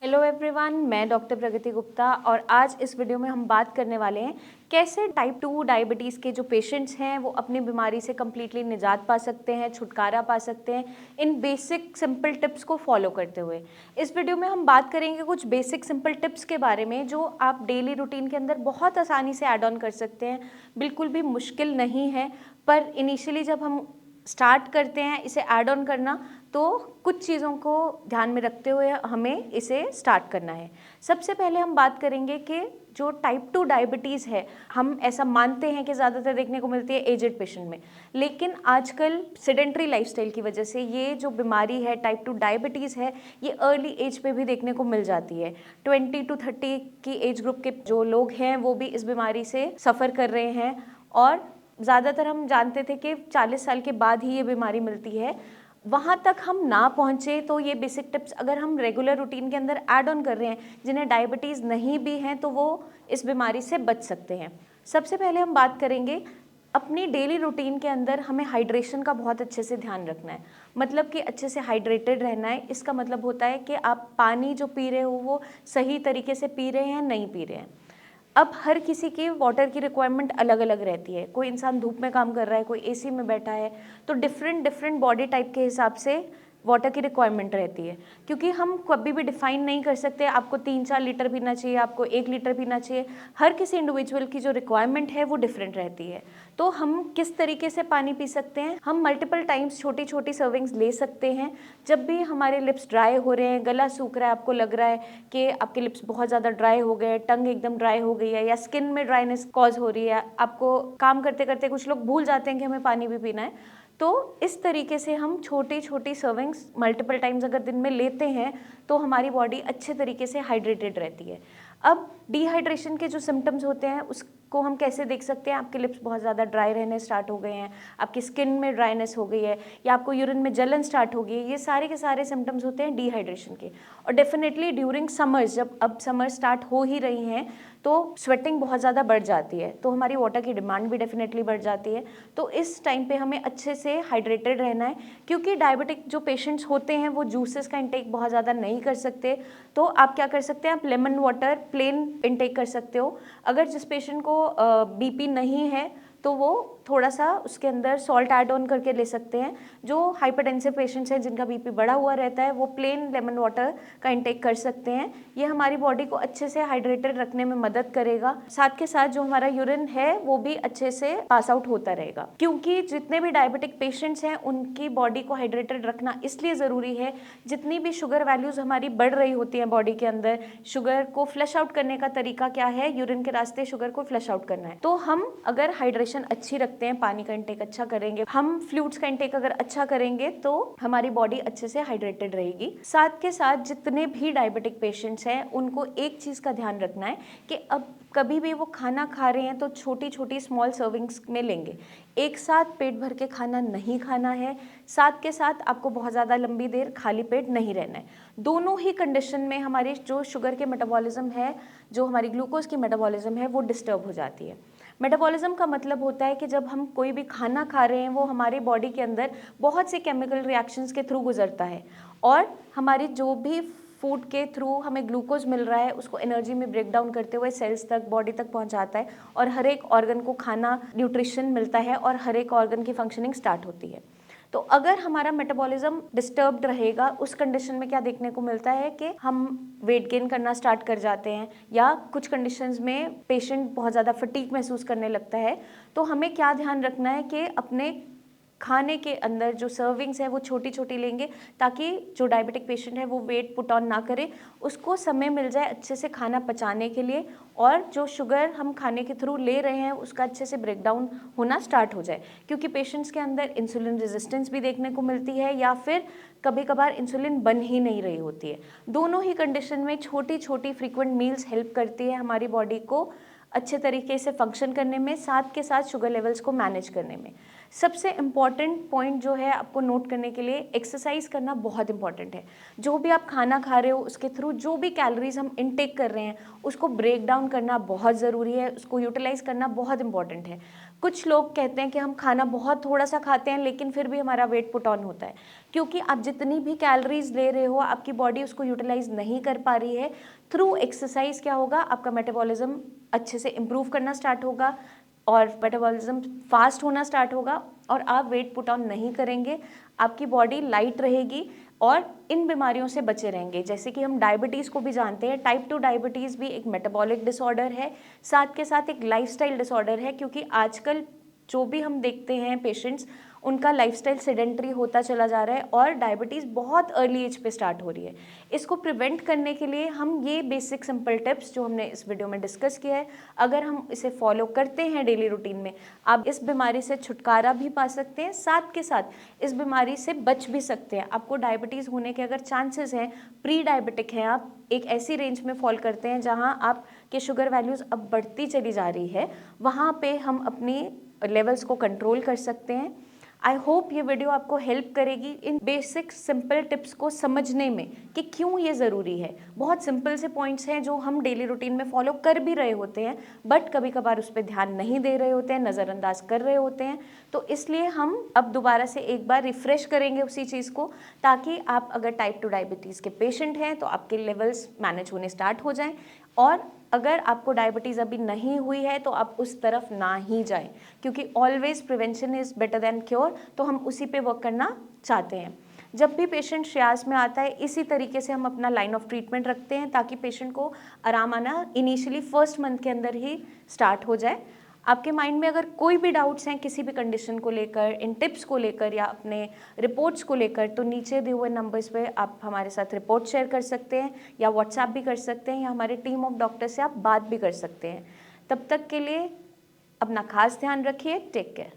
Hello everyone, मैं doctor प्रगति गुप्ता और आज इस वीडियो में हम बात करने वाले हैं कैसे टाइप 2 डायबिटीज़ के जो पेशेंट्स हैं वो अपनी बीमारी से कम्प्लीटली निजात पा सकते हैं, छुटकारा पा सकते हैं इन बेसिक सिंपल टिप्स को फॉलो करते हुए। इस वीडियो में हम बात करेंगे कुछ बेसिक सिंपल टिप्स के बारे में जो आप डेली रूटीन के अंदर बहुत आसानी से ऐड ऑन कर सकते हैं। बिल्कुल भी मुश्किल नहीं है, पर इनिशियली जब हम स्टार्ट करते हैं इसे ऐड ऑन करना तो कुछ चीज़ों को ध्यान में रखते हुए हमें इसे स्टार्ट करना है। सबसे पहले हम बात करेंगे कि जो टाइप 2 डायबिटीज़ है, हम ऐसा मानते हैं कि ज़्यादातर देखने को मिलती है एजेड पेशेंट में, लेकिन आजकल सेडेंट्री लाइफस्टाइल की वजह से ये जो बीमारी है टाइप 2 डायबिटीज़ है ये अर्ली एज पे भी देखने को मिल जाती है। 20 to 30 की एज ग्रुप के जो लोग हैं वो भी इस बीमारी से सफ़र कर रहे हैं और ज़्यादातर हम जानते थे कि 40 साल के बाद ही ये बीमारी मिलती है। वहाँ तक हम ना पहुँचे तो ये बेसिक टिप्स अगर हम रेगुलर रूटीन के अंदर ऐड ऑन कर रहे हैं, जिन्हें डायबिटीज़ नहीं भी हैं तो वो इस बीमारी से बच सकते हैं। सबसे पहले हम बात करेंगे अपनी डेली रूटीन के अंदर हमें हाइड्रेशन का बहुत अच्छे से ध्यान रखना है। मतलब कि अच्छे से हाइड्रेटेड रहना है। इसका मतलब होता है कि आप पानी जो पी रहे हो वो सही तरीके से पी रहे हैं, नहीं पी रहे हैं। अब हर किसी की वाटर की रिक्वायरमेंट अलग अलग रहती है। कोई इंसान धूप में काम कर रहा है, कोई एसी में बैठा है, तो डिफरेंट बॉडी टाइप के हिसाब से वाटर की रिक्वायरमेंट रहती है। क्योंकि हम कभी भी डिफाइन नहीं कर सकते आपको 3-4 लीटर पीना चाहिए, आपको 1 लीटर पीना चाहिए। हर किसी इंडिविजुअल की जो रिक्वायरमेंट है वो डिफरेंट रहती है। तो हम किस तरीके से पानी पी सकते हैं, हम मल्टीपल टाइम्स छोटी छोटी सर्विंग्स ले सकते हैं। जब भी हमारे लिप्स ड्राई हो रहे हैं, गला सूख रहा है, आपको लग रहा है कि आपके लिप्स बहुत ज़्यादा ड्राई हो गए, टंग एकदम ड्राई हो गई है या स्किन में ड्राइनेस कॉज हो रही है, आपको काम करते करते कुछ लोग भूल जाते हैं कि हमें पानी भी पीना है, तो इस तरीके से हम छोटी छोटी सर्विंग्स मल्टीपल टाइम्स अगर दिन में लेते हैं तो हमारी बॉडी अच्छे तरीके से हाइड्रेटेड रहती है। अब डिहाइड्रेशन के जो सिम्टम्स होते हैं उसको हम कैसे देख सकते हैं। आपके लिप्स बहुत ज़्यादा ड्राई रहने स्टार्ट हो गए हैं, आपकी स्किन में ड्राइनेस हो गई है या आपको यूरिन में जलन स्टार्ट हो गई है, ये सारे के सारे सिम्टम्स होते हैं डिहाइड्रेशन के। और डेफिनेटली ड्यूरिंग समर्स, जब अब समर स्टार्ट हो ही रही हैं तो स्वेटिंग बहुत ज़्यादा बढ़ जाती है, तो हमारी वाटर की डिमांड भी डेफिनेटली बढ़ जाती है। तो इस टाइम पे हमें अच्छे से हाइड्रेटेड रहना है, क्योंकि डायबिटिक जो पेशेंट्स होते हैं वो जूसेस का इंटेक बहुत ज़्यादा नहीं कर सकते। तो आप क्या कर सकते हैं, आप लेमन वाटर प्लेन इंटेक कर सकते हो। अगर जिस पेशेंट को बीपी नहीं है तो वो थोड़ा सा उसके अंदर सॉल्ट ऐड ऑन करके ले सकते हैं। जो हाइपरटेंसिव पेशेंट्स हैं जिनका बीपी बढ़ा हुआ रहता है वो प्लेन लेमन वाटर का इंटेक कर सकते हैं। ये हमारी बॉडी को अच्छे से हाइड्रेटेड रखने में मदद करेगा। साथ के साथ जो हमारा यूरिन है वो भी अच्छे से पास आउट होता रहेगा, क्योंकि जितने भी डायबिटिक पेशेंट्स हैं उनकी बॉडी को हाइड्रेटेड रखना इसलिए ज़रूरी है। जितनी भी शुगर वैल्यूज़ हमारी बढ़ रही होती हैं बॉडी के अंदर, शुगर को फ्लश आउट करने का तरीका क्या है, यूरिन के रास्ते शुगर को फ्लश आउट करना है। तो हम अगर हाइड्रेशन अच्छी रखते हैं, पानी का इंटेक अच्छा करेंगे, हम फ्लूइड्स का इंटेक अगर अच्छा करेंगे तो हमारी बॉडी अच्छे से हाइड्रेटेड रहेगी। साथ के साथ जितने भी डायबिटिक पेशेंट्स हैं उनको एक चीज़ का ध्यान रखना है कि अब कभी भी वो खाना खा रहे हैं तो छोटी छोटी स्मॉल सर्विंग्स में लेंगे। एक साथ पेट भर के खाना नहीं खाना है, साथ के साथ आपको बहुत ज़्यादा लंबी देर खाली पेट नहीं रहना है। दोनों ही कंडीशन में हमारी जो शुगर के मेटाबॉलिज्म है, जो हमारी ग्लूकोज की मेटाबॉलिज्म है वो डिस्टर्ब हो जाती है। मेटाबॉलिज्म का मतलब होता है कि जब हम कोई भी खाना खा रहे हैं वो हमारी बॉडी के अंदर बहुत से केमिकल रिएक्शंस के थ्रू गुजरता है और हमारी जो भी फूड के थ्रू हमें ग्लूकोज मिल रहा है उसको एनर्जी में ब्रेक डाउन करते हुए सेल्स तक, बॉडी तक पहुंचाता है और हर एक ऑर्गन को खाना न्यूट्रिशन मिलता है और हर एक ऑर्गन की फंक्शनिंग स्टार्ट होती है। तो अगर हमारा मेटाबॉलिज्म डिस्टर्ब्ड रहेगा, उस कंडीशन में क्या देखने को मिलता है कि हम वेट गेन करना स्टार्ट कर जाते हैं या कुछ कंडीशंस में पेशेंट बहुत ज़्यादा फटीग महसूस करने लगता है। तो हमें क्या ध्यान रखना है कि अपने खाने के अंदर जो सर्विंग्स है वो छोटी छोटी लेंगे, ताकि जो डायबिटिक पेशेंट है वो वेट पुट ऑन ना करे, उसको समय मिल जाए अच्छे से खाना पचाने के लिए और जो शुगर हम खाने के थ्रू ले रहे हैं उसका अच्छे से ब्रेक डाउन होना स्टार्ट हो जाए। क्योंकि पेशेंट्स के अंदर इंसुलिन रेजिस्टेंस भी देखने को मिलती है या फिर कभी कभार इंसुलिन बन ही नहीं रही होती है। दोनों ही कंडीशन में छोटी छोटी फ्रीक्वेंट मील्स हेल्प करती है हमारी बॉडी को अच्छे तरीके से फंक्शन करने में, साथ के साथ शुगर लेवल्स को मैनेज करने में। सबसे इम्पॉर्टेंट पॉइंट जो है आपको नोट करने के लिए, एक्सरसाइज करना बहुत इंपॉर्टेंट है। जो भी आप खाना खा रहे हो उसके थ्रू जो भी कैलोरीज हम इनटेक कर रहे हैं उसको ब्रेक डाउन करना बहुत ज़रूरी है, उसको यूटिलाइज करना बहुत इंपॉर्टेंट है। कुछ लोग कहते हैं कि हम खाना बहुत थोड़ा सा खाते हैं लेकिन फिर भी हमारा वेट पुट ऑन होता है, क्योंकि आप जितनी भी कैलोरीज ले रहे हो आपकी बॉडी उसको यूटिलाइज नहीं कर पा रही है। थ्रू एक्सरसाइज क्या होगा, आपका मेटाबॉलिज्म अच्छे से इम्प्रूव करना स्टार्ट होगा और मेटाबॉलिज्म फास्ट होना स्टार्ट होगा और आप वेट पुट ऑन नहीं करेंगे, आपकी बॉडी लाइट रहेगी और इन बीमारियों से बचे रहेंगे। जैसे कि हम डायबिटीज़ को भी जानते हैं, टाइप 2 डायबिटीज़ भी एक मेटाबॉलिक डिसऑर्डर है, साथ के साथ एक लाइफस्टाइल डिसऑर्डर है, क्योंकि आजकल जो भी हम देखते हैं पेशेंट्स, उनका लाइफस्टाइल सेडेंटरी होता चला जा रहा है और डायबिटीज़ बहुत अर्ली एज पे स्टार्ट हो रही है। इसको प्रिवेंट करने के लिए हम ये बेसिक सिंपल टिप्स जो हमने इस वीडियो में डिस्कस किया है, अगर हम इसे फॉलो करते हैं डेली रूटीन में, आप इस बीमारी से छुटकारा भी पा सकते हैं, साथ के साथ इस बीमारी से बच भी सकते हैं। आपको डायबिटीज़ होने के अगर चांसेस हैं, प्री डायबिटिक हैं आप, एक ऐसी रेंज में फॉल करते हैं जहाँ आपके शुगर वैल्यूज़ अब बढ़ती चली जा रही है, वहाँ पे हम अपनी लेवल्स को कंट्रोल कर सकते हैं। आई होप ये वीडियो आपको हेल्प करेगी इन बेसिक सिंपल टिप्स को समझने में कि क्यों ये ज़रूरी है। बहुत सिंपल से पॉइंट्स हैं जो हम डेली रूटीन में फॉलो कर भी रहे होते हैं, बट कभी कभार उस पर ध्यान नहीं दे रहे होते हैं, नज़रअंदाज कर रहे होते हैं। तो इसलिए हम अब दोबारा से एक बार रिफ़्रेश करेंगे उसी चीज़ को, ताकि आप अगर टाइप 2 डायबिटीज़ के पेशेंट हैं तो आपके लेवल्स मैनेज होने स्टार्ट हो जाएं, और अगर आपको डायबिटीज़ अभी नहीं हुई है तो आप उस तरफ ना ही जाएं, क्योंकि always prevention is better than cure. तो हम उसी पे वर्क करना चाहते हैं। जब भी पेशेंट श्रेयास में आता है, इसी तरीके से हम अपना लाइन ऑफ ट्रीटमेंट रखते हैं ताकि पेशेंट को आराम आना इनिशियली फर्स्ट मंथ के अंदर ही स्टार्ट हो जाए। आपके माइंड में अगर कोई भी डाउट्स हैं किसी भी कंडीशन को लेकर, इन टिप्स को लेकर या अपने रिपोर्ट्स को लेकर, तो नीचे दिए हुए नंबर्स पे आप हमारे साथ रिपोर्ट शेयर कर सकते हैं या व्हाट्सएप भी कर सकते हैं, या हमारे टीम ऑफ डॉक्टर से आप बात भी कर सकते हैं। तब तक के लिए अपना खास ध्यान रखिए। Take care.